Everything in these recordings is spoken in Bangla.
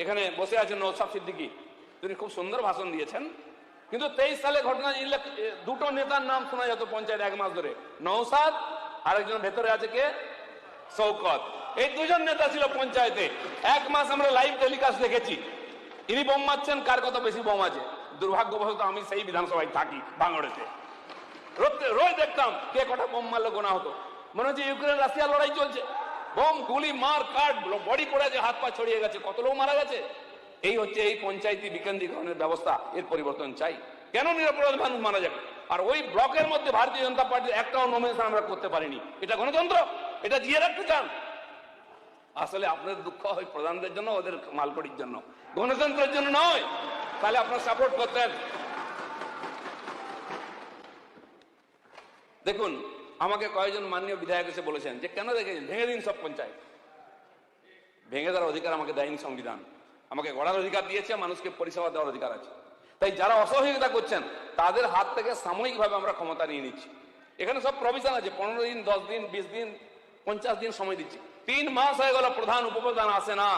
এখানে বসে আছেন নওশাদ সিদ্দিকী, তিনি খুব সুন্দর ভাষণ দিয়েছেন। কিন্তু 23 সালে ঘটনা, দুটো নেতার নাম শোনা যেত পঞ্চায়েত 1 মাস ধরে, নওশাদ আর একজন ভেতরে আছে কে, শওকত। এই দুজন নেতা ছিল পঞ্চায়েতে। 1 মাস আমরা লাইভ টেলিকাস্ট দেখেছি। ইনি বোম মারছেন, কার কত বেশি বোম আছে। দুর্ভাগ্যবশত আমি সেই বিধানসভায় থাকি, ভাঙড়েতে। রোজ দেখতাম কে কটা বোম মারলে গোনা হতো। মনে হচ্ছে ইউক্রেন রাশিয়া লড়াই চলছে। বোম, গুলি, মার কাট, বডি পড়ে আছে, হাত পা ছড়িয়ে গেছে, কত লোক মারা গেছে। এই হচ্ছে এই পঞ্চায়েতি বিকেন্দ্রীকরণের ব্যবস্থা। এর পরিবর্তন চাই। কেন নিরপরাধ মানুষ মারা যাবে? আর ওই ব্লকের মধ্যে ভারতীয় জনতা পার্টির একটাও নমিনেশন আমরা করতে পারিনি। এটা গণতন্ত্র? এটা জিয়ে রাখতে চান? আসলে আপনাদের দুঃখ হয় প্রধানদের জন্য, ওদের মালকড়ির জন্য, গণতন্ত্রের জন্য নয়। তাহলে আপনার সাপোর্ট করতেন। দেখুন, আমাকে কয়েকজন মাননীয় বিধায়ক এসে বলেছেন যে কেন দেখেছেন ভেঙে দিন সব পঞ্চায়েত। ভেঙে দেওয়ার অধিকার আমাকে দেয়নি সংবিধান। আমাকে গড়ার অধিকার দিয়েছে, মানুষকে পরিষেবা দেওয়ার অধিকার আছে। তাই যারা অসহযোগিতা করছেন তাদের হাত থেকে সাময়িকভাবে আমরা ক্ষমতা নিয়ে নিচ্ছি। এখানে সব প্রভিশন আছে, 15 দিন, 10 দিন, 20 দিন, 50 দিন সময় দিচ্ছি। 3 মাস হয়ে গেল প্রধান উপপ্রধান আসে না।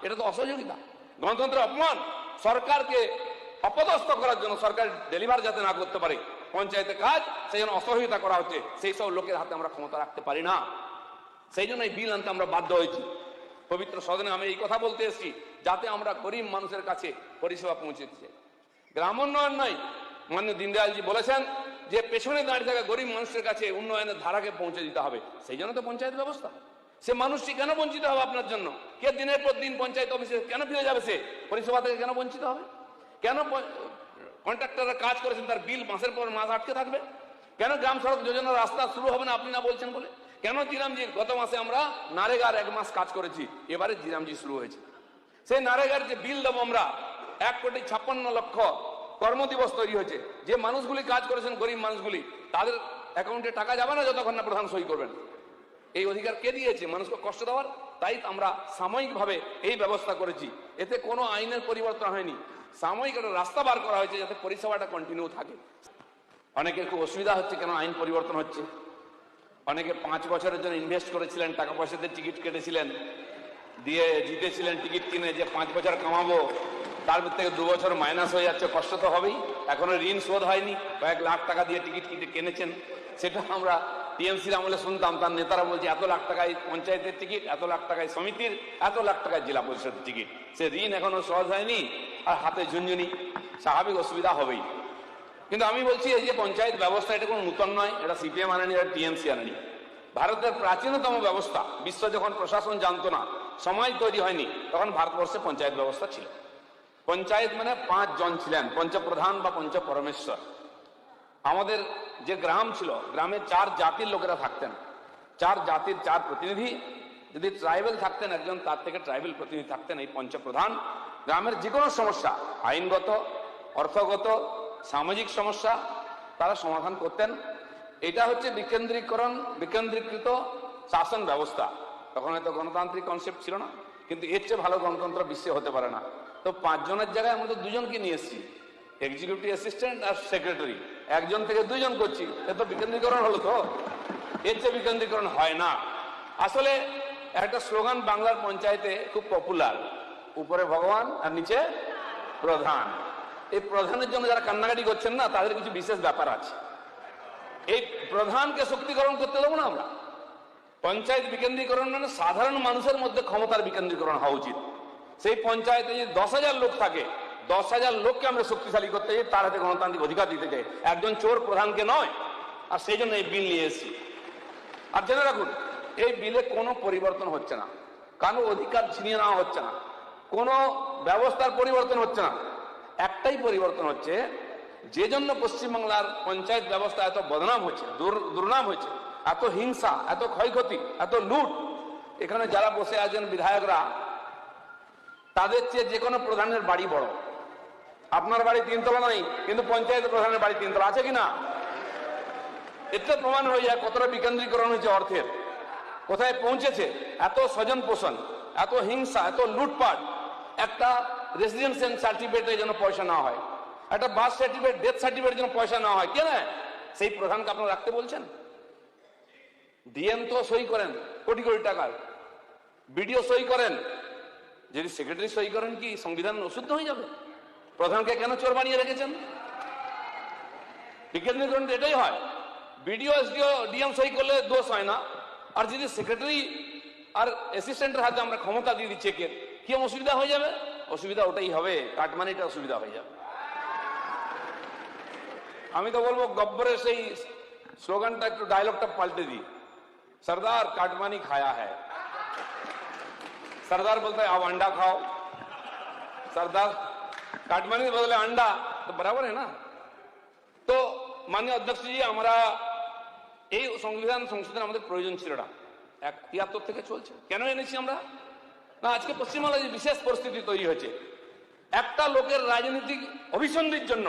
এটা তো অসহযোগিতা, গণতন্ত্রের অপমান। সরকারকে অপদস্থ করার জন্য, সরকার ডেলিভার যাতে না করতে পারে পঞ্চায়েতে কাজ, সেই জন্য অসহযোগিতা করা হচ্ছে। সেই সব লোকের হাতে আমরা ক্ষমতা রাখতে পারি না। সেই জন্য এই বিল আনতে আমরা বাধ্য হয়েছি। পবিত্র সদনে আমি এই কথা বলতে এসেছি যাতে আমরা গরিব মানুষের কাছে পরিষেবা পৌঁছে দিচ্ছি। গ্রামোন্নয়ন নয়, মাননীয় দীনদয়ালজি বলেছেন যে পেছনে দাঁড়িয়ে থাকা গরিব মানুষের কাছে উন্নয়নের ধারাকে পৌঁছে দিতে হবে। সেই জন্য তো পঞ্চায়েত ব্যবস্থা। সে মানুষটি কেন বঞ্চিত হবে আপনার জন্য? কে দিনের পর দিন পঞ্চায়েত অফিসে কেন ফিরে যাবে? সে পরিষেবা থেকে কেন বঞ্চিত হবে? কেন কন্ট্রাক্টররা কাজ করেছেন তার বিল মাসের পর মাস আটকে থাকবে? কেন গ্রাম সড়ক যোজনার রাস্তা শুরু হবে না আপনি না বলছেন বলে? কেন জিরামজি, গত মাসে আমরা নারেগার 1 মাস কাজ করেছি, এবারে জিরামজি শুরু হয়েছে। সেই নারেগার যে বিল দেবো আমরা, 1,56,00,000 কর্মদিবস তৈরি হয়েছে। যে মানুষগুলি কাজ করেছেন, গরিব মানুষগুলি, তাদের অ্যাকাউন্টে টাকা যাবে না যতক্ষণ না প্রধান সই করবেন। এই অধিকার কে দিয়েছে? মানুষকে কষ্ট দেওয়ার। তাই আমরা সাময়িকভাবে এই ব্যবস্থা করেছি। এতে কোনো আইনের পরিবর্তন হয়নি, সাময়িক একটা রাস্তা বার করা হয়েছে যাতে পরিষেবাটা কন্টিনিউ থাকে। অনেকের খুব অসুবিধা হচ্ছে কেন আইন পরিবর্তন হচ্ছে। অনেকে 5 বছরের জন্য ইনভেস্ট করেছিলেন, টাকা পয়সাতে টিকিট কেটেছিলেন, দিয়ে জিতেছিলেন টিকিট কিনে যে 5 বছর কামাবো, তার থেকে 2 বছর মাইনাস হয়ে যাচ্ছে। কষ্ট তো হবেই। এখনো ঋণ শোধ হয়নি, কয়েক লাখ টাকা দিয়ে টিকিট কিনেছেন। সেটা আমরা টিএমসির আমলে শুনতাম, তার নেতারা বলছে এত লাখ টাকায় পঞ্চায়েতের টিকিট, এত লাখ টাকায় সমিতির, এত লাখ টাকায় জেলা পরিষদের টিকিট। সে ঋণ এখনো সহজ হয়নি, আর হাতে ঝুনঝুনি, স্বাভাবিক অসুবিধা হবেই। কিন্তু আমি বলছি এই যে পঞ্চায়েত ব্যবস্থা, এটা কোনো নূতন নয়। এটা সিপিএম আনেনি, এটা টিএমসি আনেনি। ভারতের প্রাচীনতম ব্যবস্থা। বিশ্ব যখন প্রশাসন জানতো না, সমাজ তৈরি হয়নি, তখন ভারতবর্ষে পঞ্চায়েত ব্যবস্থা ছিল। পঞ্চায়েত মানে 5 জন ছিলেন, পঞ্চপ্রধান বা পঞ্চপরমেশ্বর। আমাদের যে গ্রাম ছিল, গ্রামে 4 জাতির লোকেরা থাকতেন, 4 জাতির 4 প্রতিনিধি। যদি ট্রাইবেল থাকতেন একজন, তার থেকে ট্রাইবেল প্রতিনিধি থাকতেন। এই পঞ্চপ্রধান গ্রামের যে কোনো সমস্যা, আইনগত, অর্থগত, সামাজিক সমস্যা, তারা সমাধান করতেন। এটা হচ্ছে বিকেন্দ্রীকৃত শাসন ব্যবস্থা। তখন হয়তো গণতান্ত্রিক কনসেপ্ট ছিল না, কিন্তু এর চেয়ে ভালো গণতন্ত্র বিশ্বে হতে পারে না। তো 5 জনের জায়গায় আমরা তো 2 জনকে নিয়ে এসেছি, এক্সিকিউটিভ অ্যাসিস্ট্যান্ট আর সেক্রেটারি। 1 জন থেকে 2 জন করছি, এ তো বিকেন্দ্রীকরণ হলো। তো এর চেয়ে বিকেন্দ্রীকরণ হয় না। আসলে একটা স্লোগান বাংলার পঞ্চায়েতে খুব পপুলার, উপরে ভগবান আর নিচে প্রধান। এই প্রধানের জন্য যারা কান্নাকাটি করছেন না, তাদের কিছু বিশেষ ব্যাপার আছে। এই প্রধানকে শক্তিকরণ করতে দেবো না আমরা। পঞ্চায়েত বিকেন্দ্রীকরণ মানে সাধারণ মানুষের মধ্যে ক্ষমতার বিকেন্দ্রীকরণ হওয়া উচিত। সেই পঞ্চায়েতে যদি 10,000 লোক থাকে, 10,000 লোককে আমরা শক্তিশালী করতে চাই, তার হাতে গণতান্ত্রিক অধিকার দিতে চাই, একজন চোর প্রধানকে নয়। আর সেই জন্য এই বিল নিয়ে এসেছি। আর জেনে রাখুন, এই বিলে কোনো পরিবর্তন হচ্ছে না, কারো অধিকার ছিনিয়ে নেওয়া হচ্ছে না, কোনো ব্যবস্থার পরিবর্তন হচ্ছে না। একটাই পরিবর্তন হচ্ছে, যে জন্য পশ্চিমবাংলার পঞ্চায়েত ব্যবস্থা এত বদনাম হচ্ছে, দুর্নাম হচ্ছে, এত হিংসা, এত ক্ষয়ক্ষতি, এত লুট। এখানে যারা বসে আছেন বিধায়করা, তাদের চেয়ে যে কোনো প্রধানের বাড়ি বড়। আপনার বাড়ি 3 তলা নাই, কিন্তু পঞ্চায়েত প্রধানের বাড়ি 3 তলা আছে কিনা? এতে প্রমাণ হয়ে যায় কতটা বিকেন্দ্রীকরণ হয়েছে অর্থের, কোথায় পৌঁছেছে। এত স্বজন পোষণ, এত হিংসা, এত লুটপাট। একটা রেসিডেন্সিয়াল সার্টিফিকেটের জন্য পয়সা নেওয়া হয়, একটা বার্থ সার্টিফিকেট, ডেথ সার্টিফিকেটের জন্য পয়সা নেওয়া হয়। কেন? সেই প্রধানকে আপনারা রাখতে বলছেন। ডিএম তো সই করেন কোটি কোটি টাকার, বিডিও সই করেন যদি সেক্রেটারি সই করেন কি সংবিধান অশুদ্ধ হয়ে যাবে? প্রধানকে কেন চোর বানিয়ে রেখেছেন? বিকেন্দ্রীকরণ তো এটাই হয়, বিডিও এসডিও ডিএম সই করলে দোষ হয় না, আর যদি সেক্রেটারি আর অ্যাসিস্ট্যান্টের হাতে আমরা ক্ষমতা দিয়ে দিই চেকের, কি অসুবিধা হয়ে যাবে? অসুবিধা ওটাই হবে, কাটমানিটা অসুবিধা হয়ে যাবে। আমি তো বলবো গব্বরের সেই স্লোগানটা একটু ডায়লগটা পাল্টে দিই, सरदार काटमानी खाया है, सरदार बोलता है अब अंडा खाओ, सरदार काटमानी बदले अंडा, तो बराबर है ना। तो माननीय अध्यक्ष जी, हमारा এই সংবিধান সংশোধন আমাদের প্রয়োজন ছিল না, ৭১ থেকে চলছে। কেন এনেছি আমরা? না, আজকে পশ্চিমবাংলায় যে বিশেষ পরিস্থিতি তৈরি হয়েছে, একটা লোকের রাজনৈতিক অভিসন্ধির জন্য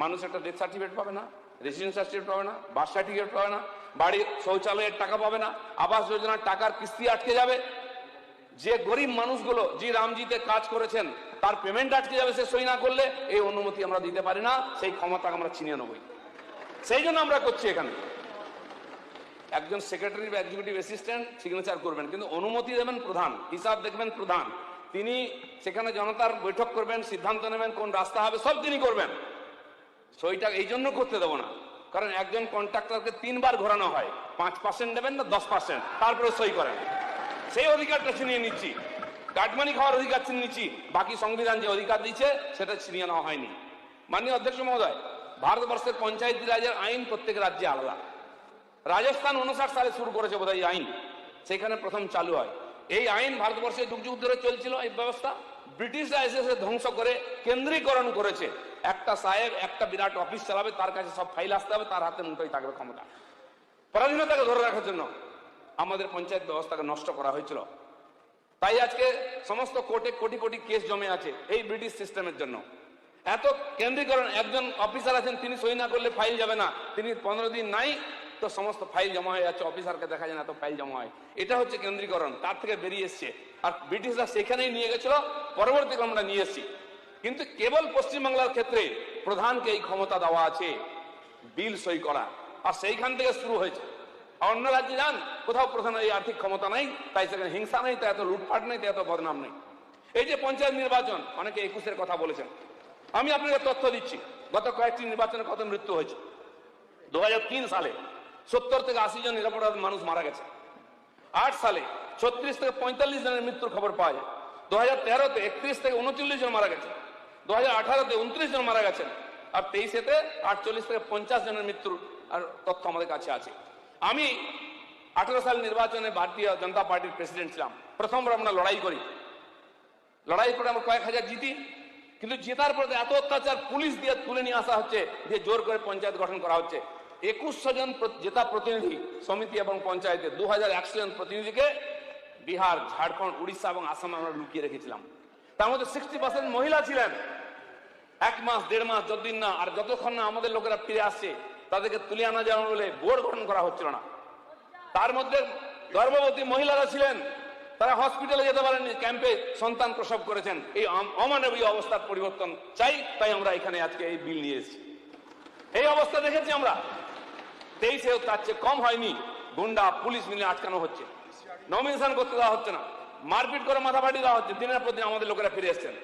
মানুষ একটা ডেথ সার্টিফিকেট পাবে না, রেসিডেন্স সার্টিফিকেট পাবে না, বার্থ সার্টিফিকেট পাবে না, বাড়ির শৌচালয়ের টাকা পাবে না, আবাস যোজনার টাকার কিস্তি আটকে যাবে, যে গরিব মানুষগুলো যে রামজিতে কাজ করেছেন তার পেমেন্ট আটকে যাবে সে সই না করলে। এই অনুমতি আমরা দিতে পারি না, সেই ক্ষমতা আমরা ছিনিয়ে নেবই। সেই জন্য আমরা করছি এখানে একজন সেক্রেটারি বা এক্সিকিউটিভ অ্যাসিস্ট্যান্ট সিগনেচার করবেন, কিন্তু অনুমতি দেবেন প্রধান, হিসাব দেখবেন প্রধান, তিনি সেখানে জনতার বৈঠক করবেন, সিদ্ধান্ত নেবেন কোন রাস্তা হবে, সব তিনি করবেন। সইটা এই জন্য করতে দেবো না, কারণ একজন কন্ট্রাক্টরকে 3 বার ঘোরানো হয়, 5% দেবেন না 10%, তারপরে সই করেন। সেই অধিকারটা ছিনিয়ে নিচ্ছি, কাটমানি খাওয়ার অধিকার ছিনিয়ে নিচ্ছি, বাকি সংবিধান যে অধিকার দিচ্ছে সেটা ছিনিয়ে নেওয়া হয়নি। মাননীয় অধ্যক্ষ মহোদয়, ভারতবর্ষের পঞ্চায়েতি রাজের আইন প্রত্যেক রাজ্যে আলাদা। রাজস্থান 59 সালে শুরু করেছে বোধহয় এই আইন, সেখানে প্রথম চালু হয়। এই আইন ভারতবর্ষে যুগ যুগ ধরে চলছিল এই ব্যবস্থা। ব্রিটিশরা এসে ধ্বংস করে কেন্দ্রীকরণ করেছে। একটা সাহেব একটা বিরাট অফিস চালাবে, তার কাছে সব ফাইল আসতে হবে, তার হাতে মুঠোই থাকবে ক্ষমতা। পরাধীনতাকে ধরে রাখার জন্য আমাদের পঞ্চায়েত ব্যবস্থাকে নষ্ট করা হয়েছিল। তাই আজকে সমস্ত কোর্টে কোটি কোটি কেস জমে আছে এই ব্রিটিশ সিস্টেমের জন্য। এত কেন্দ্রীকরণ, একজন অফিসার আছেন, তিনি সই না করলে ফাইল যাবে না, তিনি 15 দিন নাই তো সমস্ত ফাইল জমা হয়ে যাচ্ছে, অফিসারকে দেখা যায় না, এত ফাইল জমা হয়। এটা হচ্ছে কেন্দ্রীকরণ, তার থেকে বেরিয়ে এসছে। আর ব্রিটিশরা সেখানেই নিয়ে গেছিল, পরবর্তীতে আমরা নিয়ে এসেছি। কিন্তু কেবল পশ্চিমবাংলার ক্ষেত্রে প্রধানকে এই ক্ষমতা দেওয়া আছে বিল সই করা, আর সেইখান থেকে শুরু হয়েছে। অন্য রাজ্যে যান, কোথাও প্রধান এই আর্থিক ক্ষমতা নাই, তাই সেখানে হিংসা নেই, তাই এত লুটপাট নেই, তাই এত বদনাম নেই। এই যে পঞ্চায়েত নির্বাচন, অনেকে 21-এর কথা বলেছেন, আমি আপনাকে তথ্য দিচ্ছি, গত কয়েকটি নির্বাচনে কত মৃত্যু হয়েছে। 2003 সালে 70 থেকে 80 জন নিরাপরাধ মানুষ মারা গেছে। 8 সালে 36 থেকে 45 জনের মৃত্যুর খবর পাওয়া যায়। 2013-তে 31 থেকে 39 জন মারা গেছে। 2018-তে 29 জন মারা গেছেন। আর 23-তে 48 থেকে 50 জনের মৃত্যুর আর তথ্য আমাদের কাছে আছে। আমি 18 সাল নির্বাচনে ভারতীয় জনতা পার্টির প্রেসিডেন্ট ছিলাম। প্রথমবার আমরা লড়াই করি, লড়াই করে আমরা কয়েক হাজার জিতি, কিন্তু জেতার পরে এত অত্যাচার, পুলিশ দিয়ে তুলে নিয়ে আসা হচ্ছে, দিয়ে জোর করে পঞ্চায়েত গঠন করা হচ্ছে। 2100 জন জেতা প্রতিনিধি সমিতি এবং পঞ্চায়েতে 2100 জন প্রতিনিধিকে বিহার, ঝাড়খণ্ড, উড়িষ্যা এবং আসামে আমরা লুকিয়ে রেখেছিলাম। তার মধ্যে 60% মহিলা ছিলেন। 1 মাস 1.5 মাস যতদিন না, আর যতক্ষণ না আমাদের লোকেরা ফিরে আসছে, তাদেরকে তুলে আনা যাবে বলে বোর্ড গঠন করা হচ্ছিল না। তার মধ্যে গর্ভবতী মহিলারা ছিলেন, তারা হসপিটালে যেতে পারেননি, ক্যাম্পে সন্তান প্রসব করেছেন। এই অমানবীয় অবস্থার পরিবর্তন চাই, তাই আমরা এখানে আজকে এই বিল নিয়ে এসেছি। এই অবস্থা দেখেছি আমরা 23-এও, তার চেয়ে কম হয়নি। গুন্ডা পুলিশ মিলে আটকানো হচ্ছে, নমিনেশন করতে দেওয়া হচ্ছে না, মারপিট করে মাথা ফাটিয়ে দেওয়া হচ্ছে, দিনের পর দিন আমাদের লোকেরা ফিরে এসছেন।